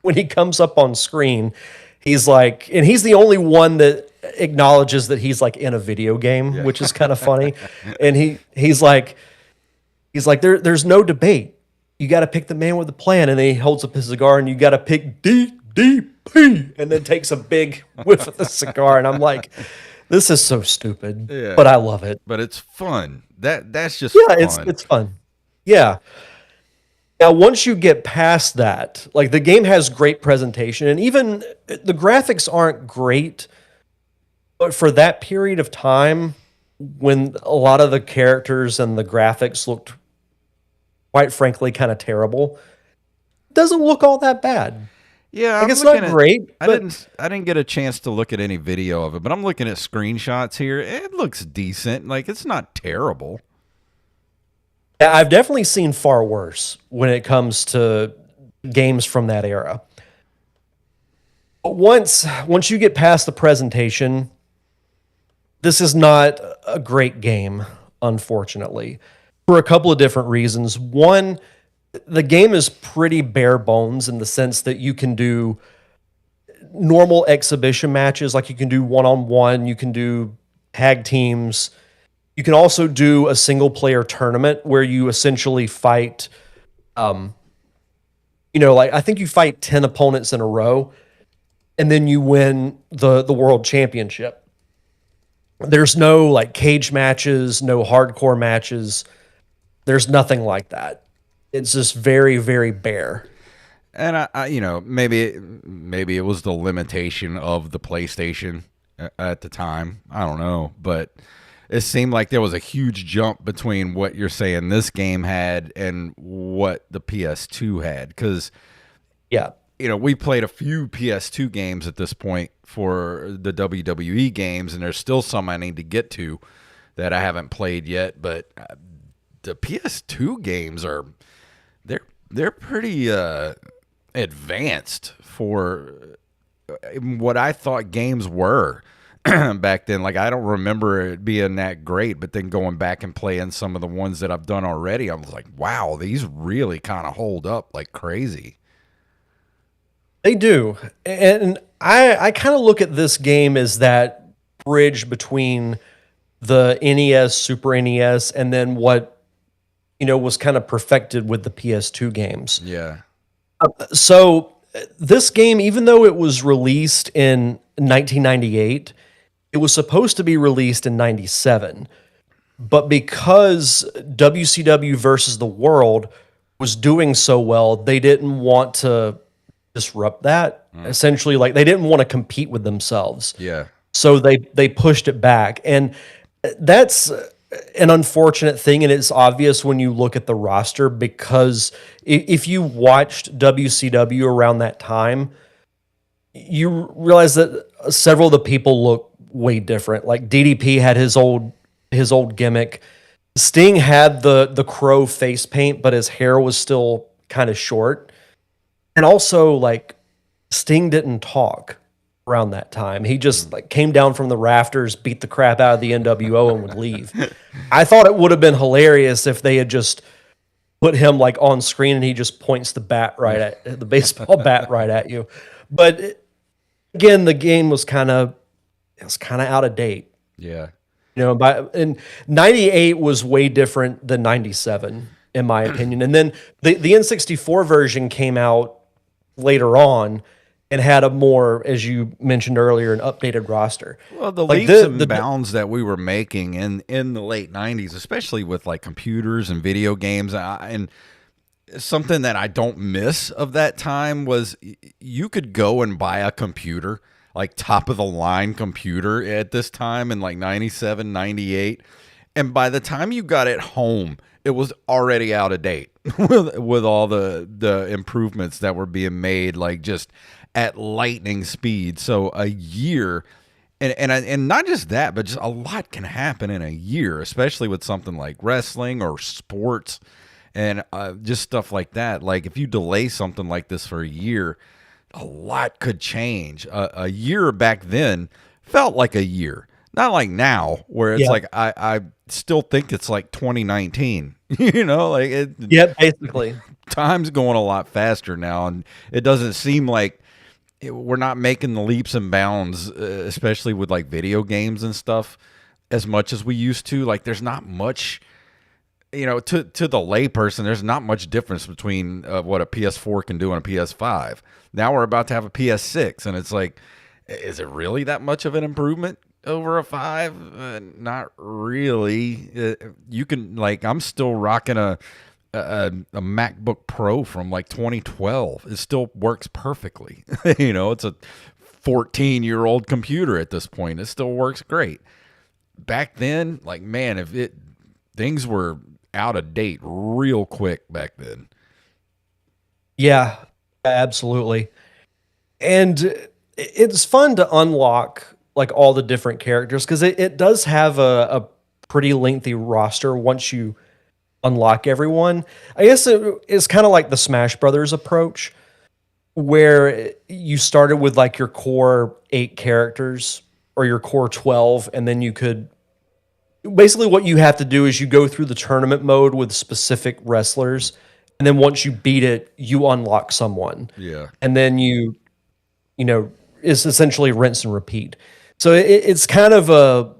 when he comes up on screen, he's like, and he's the only one that acknowledges that he's like in a video game, which is kind of funny. And he's like, there's no debate. You got to pick the man with the plan. And then he holds up his cigar and you got to pick DDP, and then takes a big whiff of the cigar. And I'm like, this is so stupid, but I love it. But it's fun. That's just fun. It's fun. Yeah. Now, once you get past that, like, the game has great presentation, and even the graphics aren't great, but for that period of time when a lot of the characters and the graphics looked, quite frankly, kind of terrible, it doesn't look all that bad. Yeah, like, it's not great. I didn't get a chance to look at any video of it, but I'm looking at screenshots here. It looks decent. Like, it's not terrible. I've definitely seen far worse when it comes to games from that era. But once you get past the presentation, this is not a great game, unfortunately, for a couple of different reasons. One, the game is pretty bare bones in the sense that you can do normal exhibition matches, like you can do one-on-one, you can do tag teams. You can also do a single-player tournament where you essentially fight, like, I think you fight 10 opponents in a row, and then you win the world championship. There's no, like, cage matches, no hardcore matches. There's nothing like that. It's just very, very bare. And I maybe it was the limitation of the PlayStation at the time. I don't know, but it seemed like there was a huge jump between what you're saying this game had and what the PS2 had. Because, we played a few PS2 games at this point for the WWE games, and there's still some I need to get to that I haven't played yet. But the PS2 games they're pretty advanced for what I thought games were back then. Like, I don't remember it being that great, but then going back and playing some of the ones that I've done already, I was like, wow, these really kind of hold up like crazy. They do. And I kind of look at this game as that bridge between the NES, Super NES, and then what was kind of perfected with the PS2 games. Yeah. So this game, even though it was released in 1998, it was supposed to be released in 97. But because WCW versus the World was doing so well, they didn't want to disrupt that. Essentially, like they didn't want to compete with themselves. Yeah. So they pushed it back. And that's an unfortunate thing, and it's obvious when you look at the roster because if you watched WCW around that time, you realize that several of the people look way different. Like DDP had his old gimmick. Sting had the crow face paint, but his hair was still kind of short. And also, like, Sting didn't talk around that time. He just like came down from the rafters, beat the crap out of the NWO, and would leave. I thought it would have been hilarious if they had just put him like on screen and he just points the baseball bat right at you. But again, the game was kind of out of date. Yeah. And 98 was way different than 97 in my opinion. And then the N64 version came out later on and had a more, as you mentioned earlier, an updated roster. Well, the Like leaps and bounds that we were making in the late 90s, especially with like computers and video games, and something that I don't miss of that time was you could go and buy a computer, like top of the line computer at this time in like 97, 98. And by the time you got it home, it was already out of date with all the improvements that were being made, like just at lightning speed. So a year, and not just that, but just a lot can happen in a year, especially with something like wrestling or sports and just stuff like that. Like if you delay something like this for a year, a lot could change. A year back then felt like a year, not like now, where it's like I still think it's like 2019. Like basically. Time's going a lot faster now, and it doesn't seem like we're not making the leaps and bounds, especially with like video games and stuff, as much as we used to. Like there's not much. To the layperson, there's not much difference between what a PS4 can do and a PS5. Now we're about to have a PS6, and it's like, is it really that much of an improvement over a 5? Not really. You can, like, I'm still rocking a MacBook Pro from like 2012. It still works perfectly. It's a 14-year-old computer at this point. It still works great. Back then, like, man, things were out of date real quick back then. Yeah, absolutely. And it's fun to unlock like all the different characters because it does have a pretty lengthy roster once you unlock everyone. I guess it's kind of like the Smash Brothers approach where you started with like your core 8 characters or your core 12, and then you could basically what you have to do is you go through the tournament mode with specific wrestlers, and then once you beat it, you unlock someone. Yeah. And then it's essentially rinse and repeat. So it's kind of a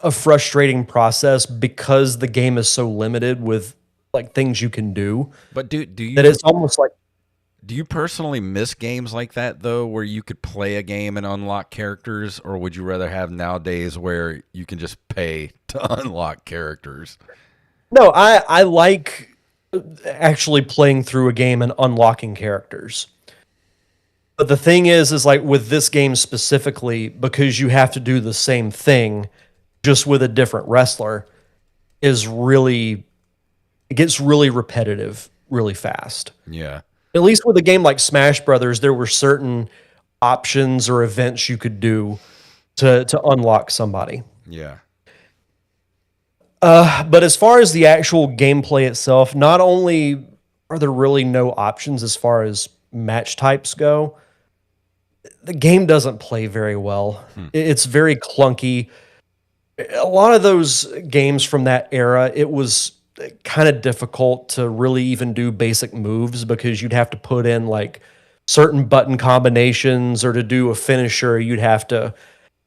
frustrating process because the game is so limited with like things you can do. But do you that it's almost like, do you personally miss games like that though, where you could play a game and unlock characters, or would you rather have nowadays where you can just pay to unlock characters? no, I like actually playing through a game and unlocking characters. But the thing is like with this game specifically, because you have to do the same thing just with a different wrestler, it gets really repetitive really fast. Yeah. At least with a game like Smash Brothers, there were certain options or events you could do to unlock somebody. Yeah. But as far as the actual gameplay itself, not only are there really no options as far as match types go, the game doesn't play very well. It's very clunky. A lot of those games from that era, it was kind of difficult to really even do basic moves because you'd have to put in like certain button combinations, or to do a finisher, you'd have to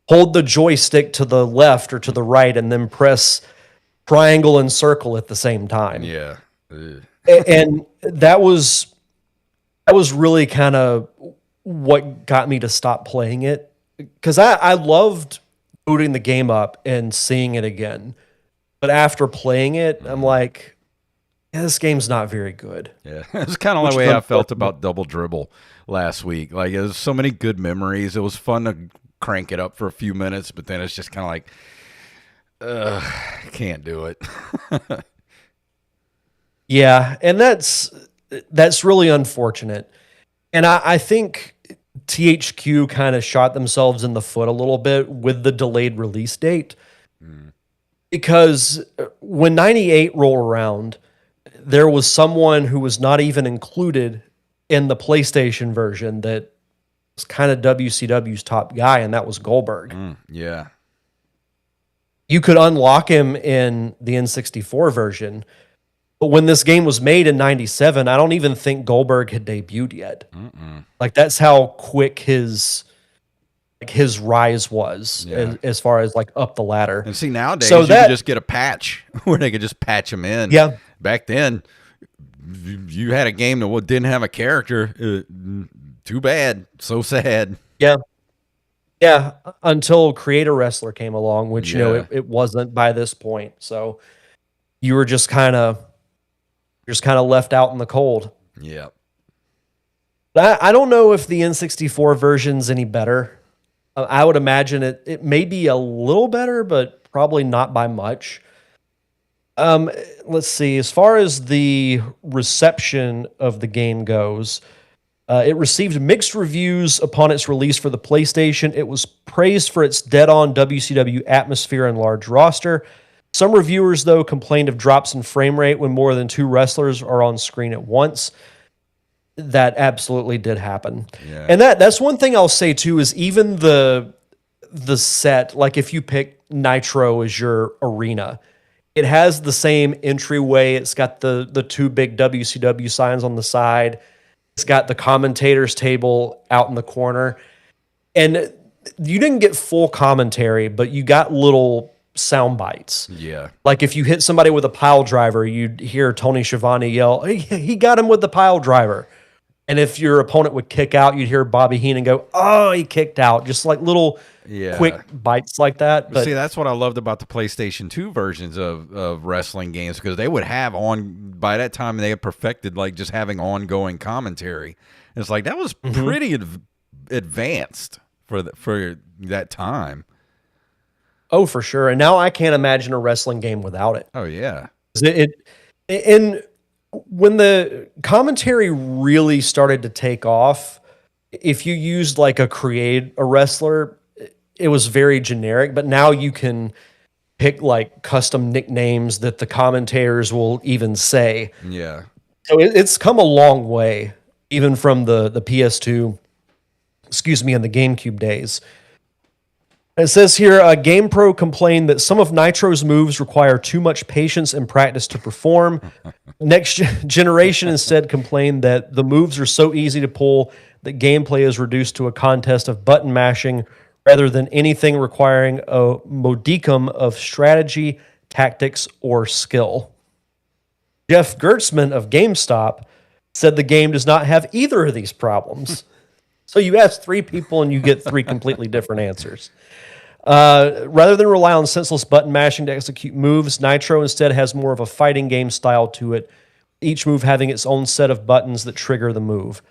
hold the joystick to the left or to the right and then press triangle and circle at the same time. Yeah. And that was really kind of what got me to stop playing it, because I loved booting the game up and seeing it again. but after playing it, I'm like, yeah, this game's not very good. Yeah, it's kind of the way I felt about Double Dribble last week. Like, it was so many good memories. It was fun to crank it up for a few minutes, but then it's just kind of like, can't do it. Yeah, and that's really unfortunate. And I think THQ kind of shot themselves in the foot a little bit with the delayed release date. Because when 98 rolled around, there was someone who was not even included in the PlayStation version that was kind of WCW's top guy, and that was Goldberg. Yeah. You could unlock him in the N64 version, but when this game was made in 97, I don't even think Goldberg had debuted yet. Like, that's how quick his rise was as far as like up the ladder. And see, nowadays you can just get a patch where they could just patch him in. Yeah. Back then, you had a game that didn't have a character. Too bad. So sad. Yeah. Yeah. Until Creator Wrestler came along, which, you know, it wasn't by this point. So you were just kind of left out in the cold. Yeah. I don't know if the N64 version's any better. I would imagine it may be a little better, but probably not by much. Let's see. As far as the reception of the game goes, it received mixed reviews upon its release for the PlayStation. It was praised for its dead-on WCW atmosphere and large roster. Some reviewers, though, complained of drops in frame rate when more than two wrestlers are on screen at once. That absolutely did happen. Yeah. And that's one thing I'll say, too, is even the set, like if you pick Nitro as your arena, it has the same entryway. It's got the two big WCW signs on the side. It's got the commentators table out in the corner. And you didn't get full commentary, but you got little sound bites. Yeah. Like if you hit somebody with a pile driver, you'd hear Tony Schiavone yell, "Hey, he got him with the pile driver." And if your opponent would kick out, you'd hear Bobby Heenan go, "Oh, he kicked out." Just like little quick bites like that. But see, that's what I loved about the PlayStation 2 versions of wrestling games, because they would have by that time they had perfected like just having ongoing commentary. And it's like that was pretty advanced for that time. Oh, for sure. And now I can't imagine a wrestling game without it. Oh yeah. And when the commentary really started to take off, if you used like create a wrestler, it was very generic, but now you can pick like custom nicknames that the commentators will even say. Yeah. So it's come a long way, even from the PS2, and the GameCube days. It says here, GamePro complained that some of Nitro's moves require too much patience and practice to perform. Next Generation instead complained that the moves are so easy to pull that gameplay is reduced to a contest of button mashing rather than anything requiring a modicum of strategy, tactics, or skill. Jeff Gertzman of GameStop said the game does not have either of these problems. So you ask three people and you get three completely different answers. Rather than rely on senseless button mashing to execute moves, Nitro instead has more of a fighting game style to it, each move having its own set of buttons that trigger the move.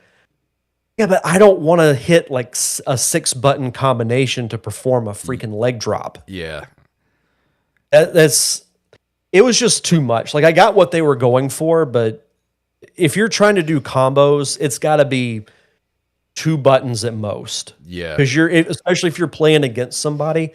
Yeah, but I don't want to hit like a 6-button combination to perform a freaking leg drop. Yeah. It was just too much. Like, I got what they were going for, but if you're trying to do combos, it's got to be 2 buttons at most. Yeah. Because especially if you're playing against somebody,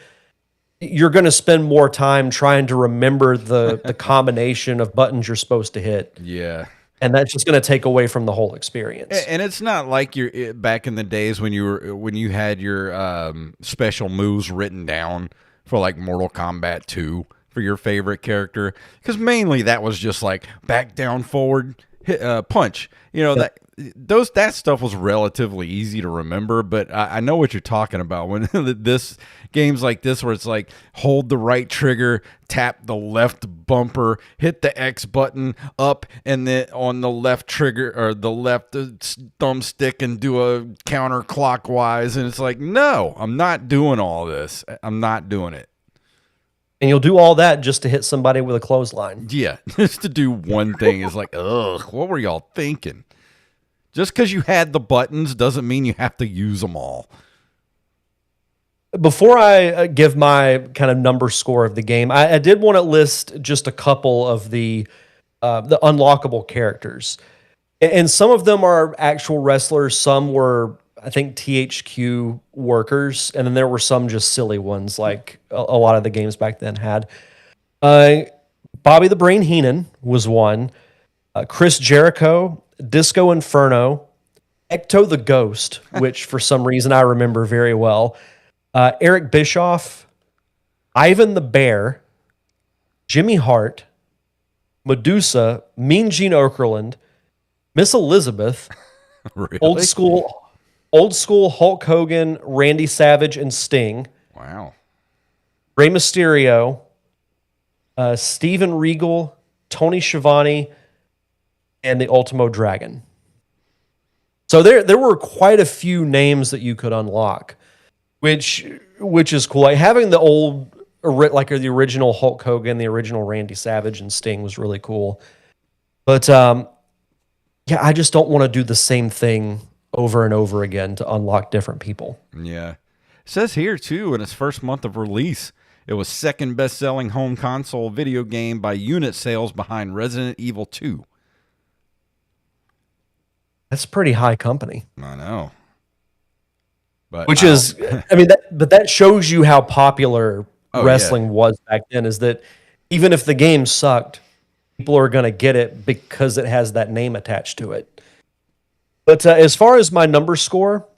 you're going to spend more time trying to remember the combination of buttons you're supposed to hit. Yeah. And that's just going to take away from the whole experience. And it's not like you're back in the days when you had your special moves written down for like Mortal Kombat 2 for your favorite character, because mainly that was just like back, down, forward, hit, punch. You know, that stuff was relatively easy to remember, but I know what you're talking about when this games like this, where it's like hold the right trigger, tap the left bumper, hit the X button up, and then on the left trigger or the left thumbstick and do a counterclockwise. And it's like, no, I'm not doing all this. I'm not doing it. And you'll do all that just to hit somebody with a clothesline. Yeah, just to do one thing is like, ugh, what were y'all thinking? Just because you had the buttons doesn't mean you have to use them all. Before I give my kind of number score of the game, I did want to list just a couple of the unlockable characters. And some of them are actual wrestlers. Some were, I think, THQ workers. And then there were some just silly ones like a lot of the games back then had. Bobby the Brain Heenan was one. Chris Jericho, Disco Inferno, Ecto the Ghost, which for some reason I remember very well. Eric Bischoff, Ivan the Bear, Jimmy Hart, Medusa, Mean Gene Okerlund, Miss Elizabeth, Really? old school Hulk Hogan, Randy Savage, and Sting. Wow. Rey Mysterio, Steven Regal, Tony Schiavone, and the Ultimo Dragon. So there were quite a few names that you could unlock, which is cool. Like having the the original Hulk Hogan, the original Randy Savage, and Sting was really cool. But yeah, I just don't want to do the same thing over and over again to unlock different people. Yeah. It says here, too, in its first month of release, it was second best-selling home console video game by unit sales behind Resident Evil 2. That's pretty high company. I know. But Which is, I mean, that shows you how popular wrestling was back then, is that even if the game sucked, people are going to get it because it has that name attached to it. But as far as my number score,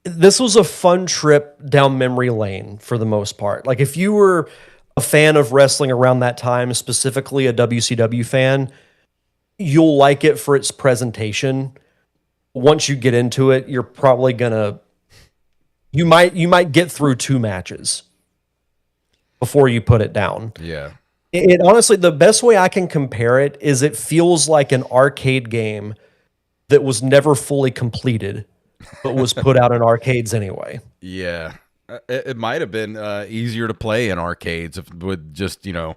this was a fun trip down memory lane for the most part. Like if you were a fan of wrestling around that time, specifically a WCW fan, you'll like it for its presentation. Once you get into it, you're probably gonna you might get through 2 matches before you put it down. Yeah. It honestly, the best way I can compare it is it feels like an arcade game that was never fully completed, but was put out in arcades anyway. Yeah. It might have been easier to play in arcades with just, a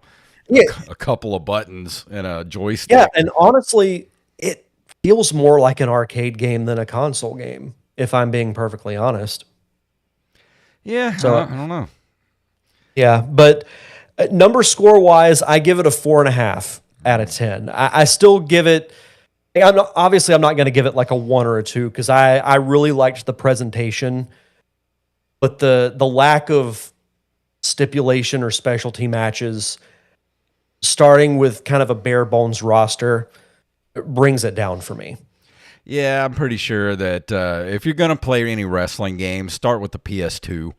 couple of buttons and a joystick. Yeah, and honestly, it feels more like an arcade game than a console game, if I'm being perfectly honest. Yeah, so I don't know. Yeah, but number score wise, I give it a 4.5 out of 10. I still give it. I'm not going to give it like a 1 or a 2 because I really liked the presentation, but the lack of stipulation or specialty matches, starting with kind of a bare bones roster, brings it down for me. Yeah, I'm pretty sure that if you're going to play any wrestling game, start with the PS2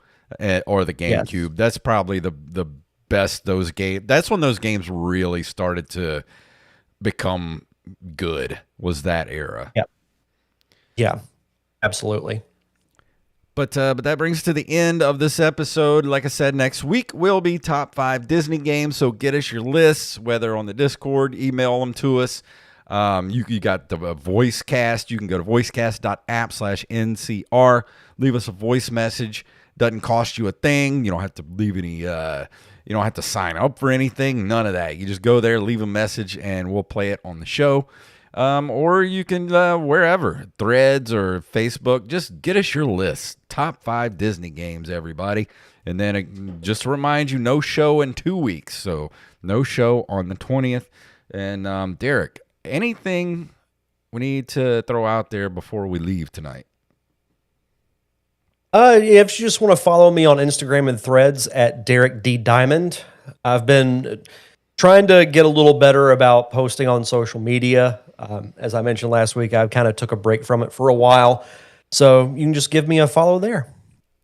or the GameCube. Yes. That's probably the best those games. That's when those games really started to become good, was that era. Yeah, absolutely. But that brings us to the end of this episode. Like I said, next week will be top 5 Disney games. So get us your lists, whether on the Discord, email them to us. You got the voice cast. You can go to voicecast.app/NCR. Leave us a voice message. Doesn't cost you a thing. You don't have to leave any. You don't have to sign up for anything. None of that. You just go there, leave a message, and we'll play it on the show. Or you can wherever, Threads or Facebook. Just get us your list. Top 5 Disney games, everybody. And then just to remind you, no show in 2 weeks. So no show on the 20th. And Derek, anything we need to throw out there before we leave tonight? If you just want to follow me on Instagram and Threads at Derek D. Diamond. I've been trying to get a little better about posting on social media. As I mentioned last week, I kind of took a break from it for a while. So you can just give me a follow there.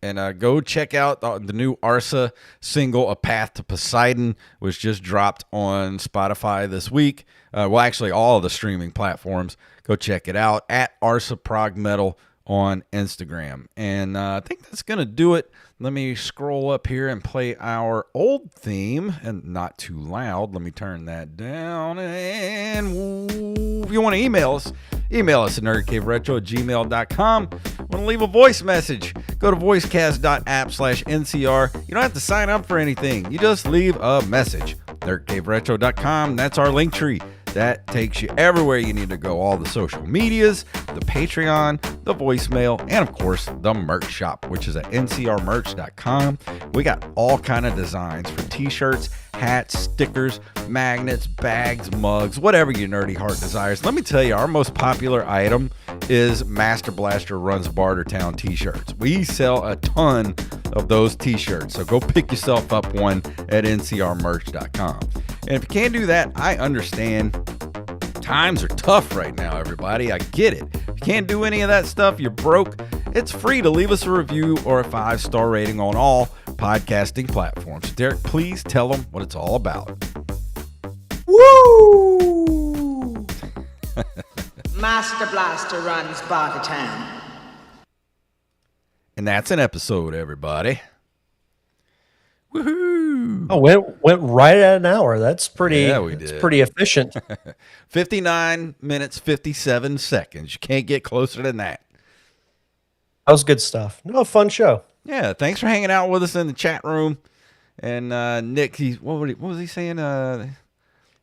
And go check out the new Arsa single, A Path to Poseidon, which just dropped on Spotify this week. Well, actually, all of the streaming platforms. Go check it out at Arsa Prog Metal on Instagram. And I think that's going to do it. Let me scroll up here and play our old theme, and not too loud. Let me turn that down. And if you want to email us at nerdcaveretro@gmail.com. Want to leave a voice message? Go to voicecast.app/NCR. You don't have to sign up for anything. You just leave a message. NerdCaveRetro.com, that's our link tree. That takes you everywhere you need to go. All the social medias, the Patreon, the voicemail, and of course, the merch shop, which is at ncrmerch.com. We got all kind of designs for t-shirts, hats, stickers, magnets, bags, mugs, whatever your nerdy heart desires. Let me tell you, our most popular item is Master Blaster Runs Bartertown t-shirts. We sell a ton of those t-shirts, so go pick yourself up one at ncrmerch.com. And if you can't do that, I understand. Times are tough right now, everybody. I get it. If you can't do any of that stuff, you're broke. It's free to leave us a review or a 5-star rating on all podcasting platforms. Derek, please tell them what it's all about. Woo! Master Blaster runs Bartertown. And that's an episode, everybody. Woohoo! Oh, went right at an hour. That's pretty. Yeah, we did. It's pretty efficient. 59 minutes, 57 seconds. You can't get closer than that. That was good stuff. No, fun show. Yeah, thanks for hanging out with us in the chat room. And Nick, what was he saying?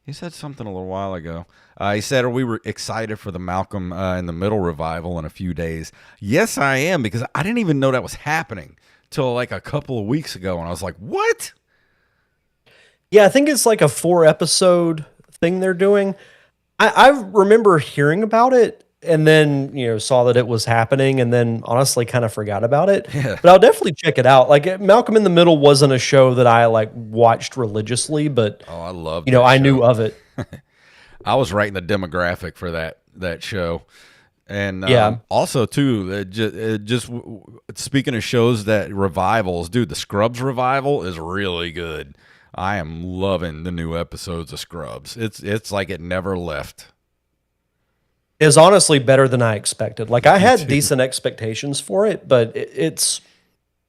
He said something a little while ago. He said we were excited for the Malcolm in the Middle revival in a few days. Yes, I am, because I didn't even know that was happening till like a couple of weeks ago, and I was like, what? Yeah, I think it's like a 4-episode thing they're doing. I remember hearing about it and then, saw that it was happening and then honestly kind of forgot about it. Yeah. But I'll definitely check it out. Like Malcolm in the Middle wasn't a show that I watched religiously, but I love I knew of it. I was right in the demographic for that show. And yeah. Also, too, just speaking of shows that revivals, dude, the Scrubs revival is really good. I am loving the new episodes of Scrubs. It's like it never left. It's honestly better than I expected. I had decent expectations for it, but it's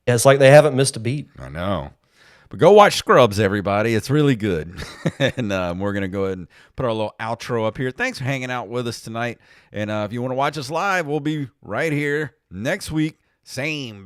like they haven't missed a beat. I know. But go watch Scrubs, everybody. It's really good. And we're going to go ahead and put our little outro up here. Thanks for hanging out with us tonight. And if you want to watch us live, we'll be right here next week. Same